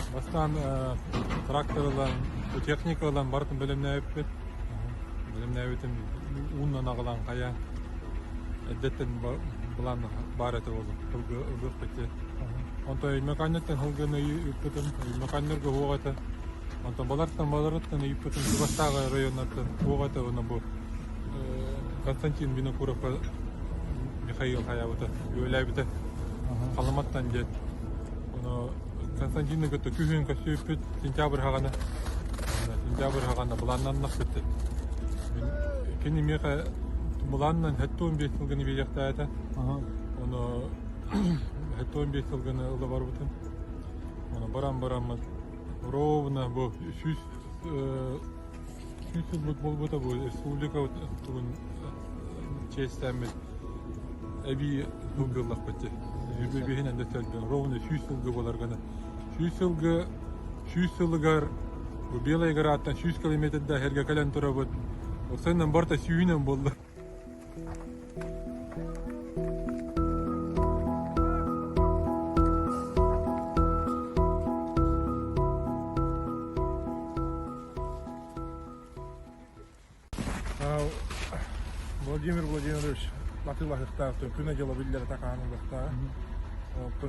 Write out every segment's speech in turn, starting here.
Бастан тракторлар, техникалар бартын бөлімнәйіп бет. Бөлімнәйбетім ұннан ағылан қая. Әдеттен бұлан бар әті олы. Құлғы ұлғық бетте. Онта меканеттен құлғыны үйіппетім. Меканнерге оғаты. Онта баларттан үйіппетім. Сыбастағы районаттан оғаты. Оны бұл Константин Винокуровқа Михаил Хаябыты. Өйләйбіті. Қалыматтан дед. Константин Гөтті күйін көсүйіппет. Сентябр хағаны. Сентябр хағаны бұланнан нақ бітті. Кені меқа бұланнан 15 жылғыны бейекті әті. Оны 15 жылғыны ұлы бар бұтын. Оны барам-барамыз ровно бұл 100 жыл бұл бұты бұл республика тұғын честәміз әбей жылғылық бітті. Бейхін әнді сәлбен ровно 100 жылғы болар ғана. 100 жылғар бұл белай ғараттан 100 километрді әрге кәлін тұра бұд. Осыйнан барта сүйінен болды. Владимир Владимирович Батылахықта, күні жылы білдері тақағаныңдықта.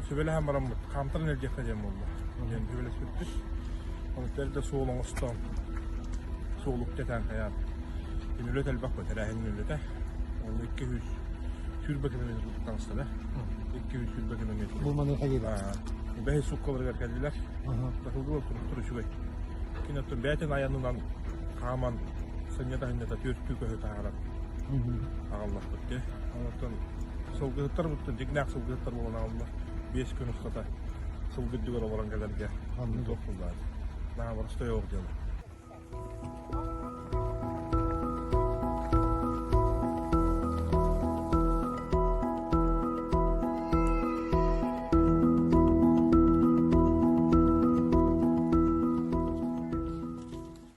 Сөбелі әм барам бұд, қамтырын әлгекті дем болды. Сөбелі сөттіш. Онықтарды соғылың ұстан. Соғылық кетен қаян. Ülöt elbak var, terahinin ülöte. Onu 200 sürbe kilometre tuttuktan sonra. 200 sürbe kilometre. Bu manıka geliyor. Behi sukkaları geldiler. Bakıldılar kuruturu şu gay. Yine tüm beyten ayağından kaman sanya da hinde de 4 tüke höte ağalar. Ağallah bitti. Ondan soğuklıklar bitti. Dignak soğuklıklar olan ağallar. 5 gün ustada soğuklıklar olan gelirge. Anladım. Daha var, usta yok diyorlar.